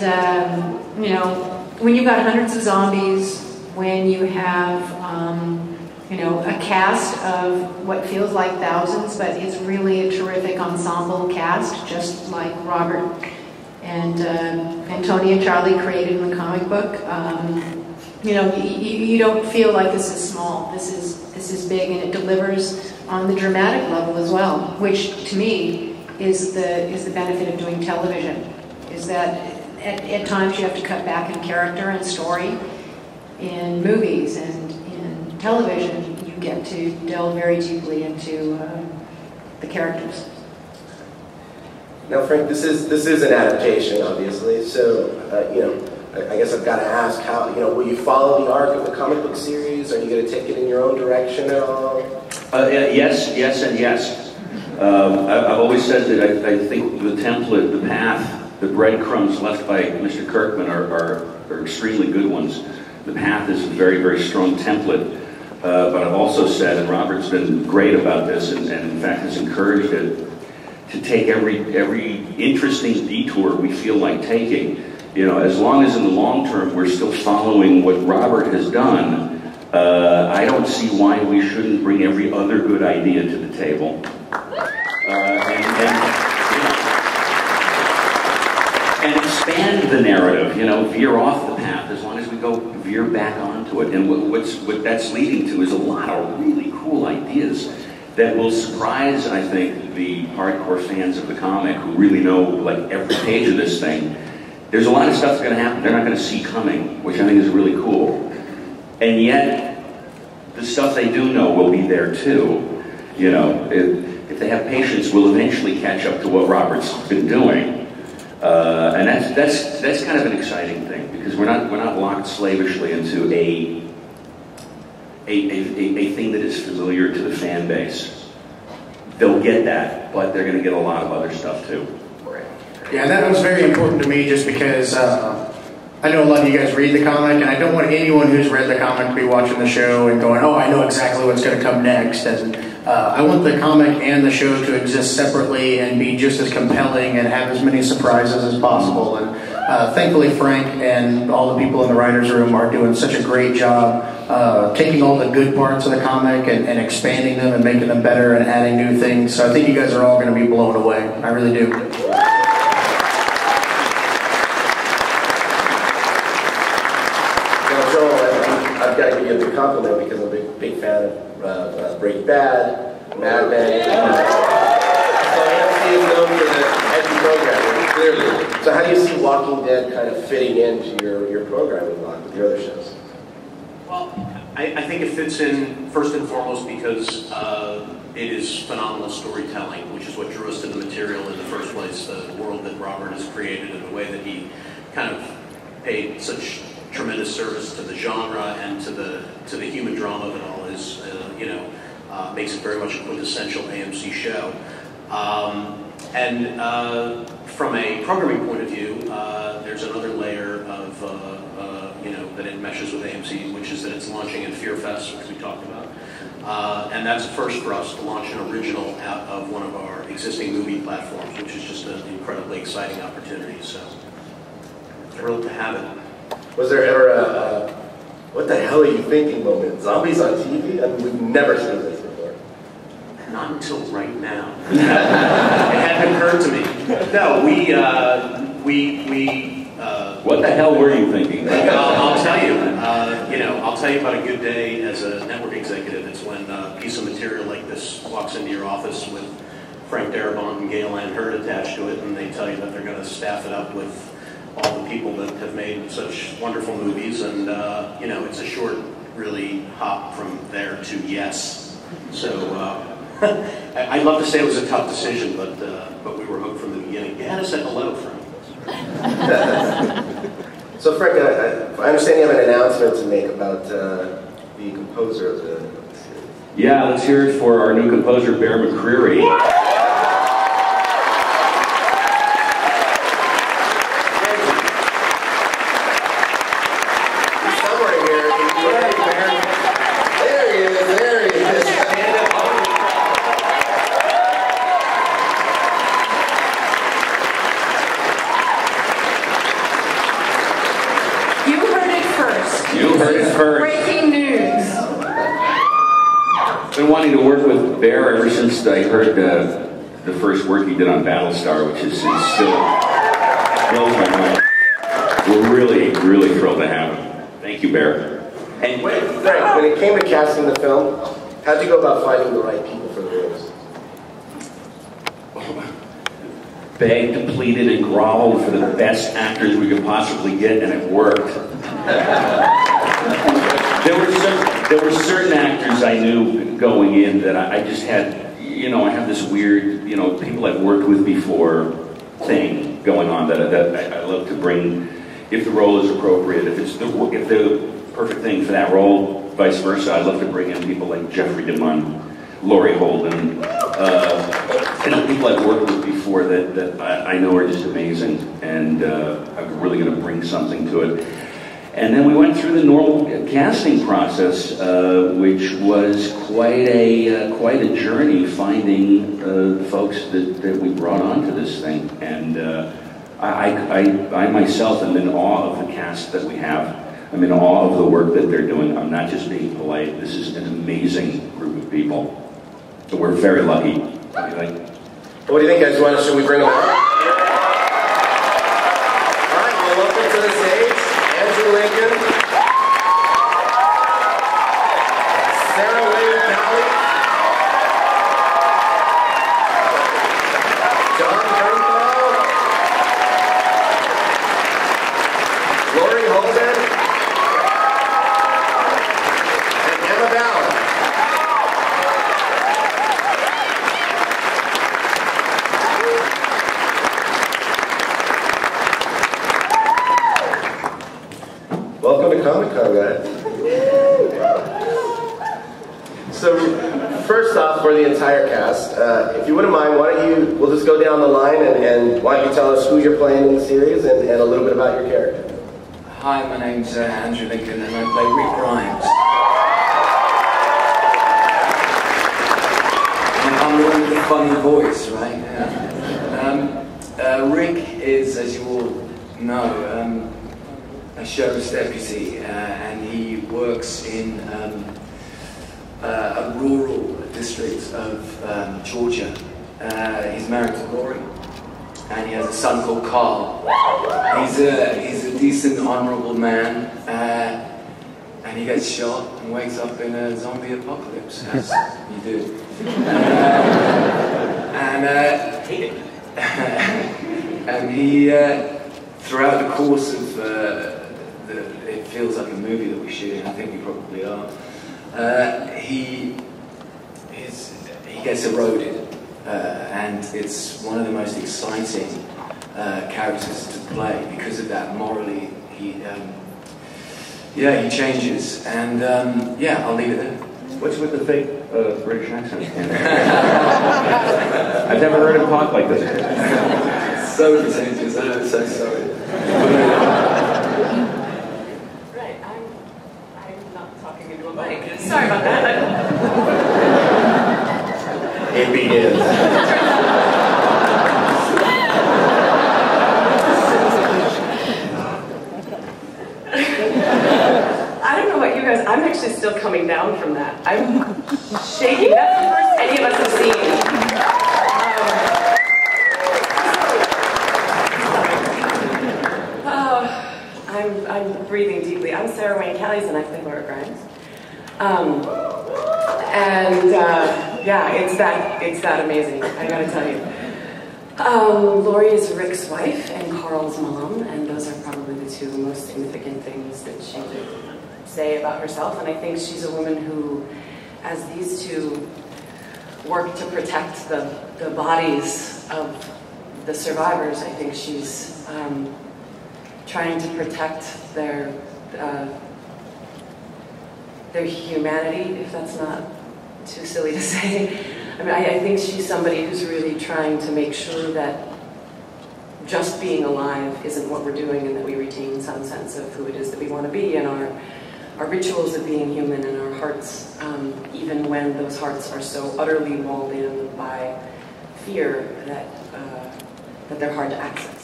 And you know, when you've got hundreds of zombies, when you have you know, a cast of what feels like thousands, but it's really a terrific ensemble cast, just like Robert and Tony and Charlie created in the comic book. You know, you don't feel like this is small. This is big, and it delivers on the dramatic level as well, which to me is the benefit of doing television. Is that at times you have to cut back in character and story. In movies and in television, you get to delve very deeply into the characters. Now, Frank, this is an adaptation, obviously. So, you know, I guess I've got to ask, how, you know, will you follow the arc of the comic book series? Are you going to take it in your own direction at all? Yes, and yes. I've always said that I think the template, the path, the breadcrumbs left by Mr. Kirkman are extremely good ones. The path is a very, very strong template. But I've also said, and Robert's been great about this, and in fact has encouraged it, to take every interesting detour we feel like taking. You know, as long as in the long term we're still following what Robert has done, I don't see why we shouldn't bring every other good idea to the table. And expand the narrative, you know, veer off the path as long as we go veer back onto it. And what that's leading to is a lot of really cool ideas that will surprise, I think, the hardcore fans of the comic who really know, like, every page of this thing. There's a lot of stuff that's going to happen they're not going to see coming, which I think is really cool. And yet, the stuff they do know will be there too. You know, if they have patience, we'll eventually catch up to what Robert's been doing. And that's kind of an exciting thing, because we're not locked slavishly into a thing that is familiar to the fan base. They'll get that, but they're going to get a lot of other stuff too. Yeah, that was very important to me, just because I know a lot of you guys read the comic, and I don't want anyone who's read the comic to be watching the show and going, oh, I know exactly what's going to come next. And I want the comic and the show to exist separately and be just as compelling and have as many surprises as possible. And thankfully, Frank and all the people in the writer's room are doing such a great job taking all the good parts of the comic and expanding them and making them better and adding new things. So I think you guys are all going to be blown away. I really do. I've got to give you a big compliment, because I'm a big fan of Breaking Bad, Mad Men. So AMC is known for the heavy programming, clearly. So how do you see Walking Dead kind of fitting into your programming line with your other shows? Well, I think it fits in first and foremost because it is phenomenal storytelling, which is what drew us to the material in the first place. The world that Robert has created and the way that he kind of paid such tremendous service to the genre and to the human drama of it all is, you know, makes it very much a quintessential AMC show. And from a programming point of view, there's another layer of, you know, that it meshes with AMC, which is that it's launching in Fear Fest, which we talked about. And that's a first for us to launch an original out of one of our existing movie platforms, which is just an incredibly exciting opportunity. So, thrilled to have it. Was there ever a, what the hell are you thinking moment? Zombies on TV? I mean, we've never seen this before. Not until right now. It hadn't occurred to me. No, what the hell were you thinking? I'll tell you. You know, I'll tell you about a good day as a network executive. It's when a piece of material like this walks into your office with Frank Darabont and Gail Ann Hurd attached to it, and they tell you that they're going to staff it up with all the people that have made such wonderful movies, and you know, it's a short, really hop from there to yes. So I'd love to say it was a tough decision, but we were hooked from the beginning. You had to say hello, Frank. So Frank, I understand you have an announcement to make about the composer of the series. Yeah, let's hear it for our new composer, Bear McCreary. You heard it first. Breaking news. Been wanting to work with Bear ever since I heard the first work he did on Battlestar, which is still blows my mind. We're really, really thrilled to have him. Thank you, Bear. And Frank, when it came to casting the film, how'd you go about finding the right people for the roles? Begged, pleaded, and groveled for the best actors we could possibly get, and it worked. There were certain actors I knew going in that I just had, I have this weird, people I've worked with before thing going on that I love to bring, if the role is appropriate, if the perfect thing for that role, vice versa. I love to bring in people like Jeffrey DeMunn, Laurie Holden, people I've worked with before that I know are just amazing, and I'm really going to bring something to it. And then we went through the normal casting process, which was quite a journey finding folks that we brought onto this thing. And I myself am in awe of the cast that we have. I'm in awe of the work that they're doing. I'm not just being polite. This is an amazing group of people. So we're very lucky. What do you think? What do you think, guys? Should we bring them on? All right, well, welcome to the stage, Andrew Lincoln, Sarah Wayne Cowley, John Bernthal, Laurie Holden, and Emma Ballard. Welcome to Comic-Con, guys. So, first off, for the entire cast, if you wouldn't mind, we'll just go down the line, and why don't you tell us who you're playing in the series and a little bit about your character. Hi, my name's Andrew Lincoln, and I play Rick Grimes. I'm the one with the funny voice, right? Yeah. Rick is, as you all know, a sheriff's deputy, and he works in a rural district of Georgia. He's married to Laurie, and he has a son called Carl. He's a decent, honourable man, and he gets shot and wakes up in a zombie apocalypse, as you do. And he, throughout the course of it feels like a movie that we're shooting. I think we probably are. He gets eroded, and it's one of the most exciting characters to play because of that. Morally, he changes, and I'll leave it there. What's with the fake British accent? I've never heard him talk like this. So pretentious, I'm so sorry. Right, I'm not talking into a mic. Sorry about that. It begins. I don't know about you guys, I'm actually still coming down from that. I'm shaking. That's the first any of us have seen. I'm breathing deeply. I'm Sarah Wayne Cowley, and I play Laura Grimes. It's that amazing, I gotta tell you. Laurie is Rick's wife and Carl's mom, and those are probably the two most significant things that she would say about herself. And I think she's a woman who, as these two work to protect the bodies of the survivors, I think she's trying to protect their humanity, if that's not too silly to say. I mean, I think she's somebody who's really trying to make sure that just being alive isn't what we're doing, and that we retain some sense of who it is that we want to be, and our rituals of being human, and our hearts, even when those hearts are so utterly walled in by fear that they're hard to access.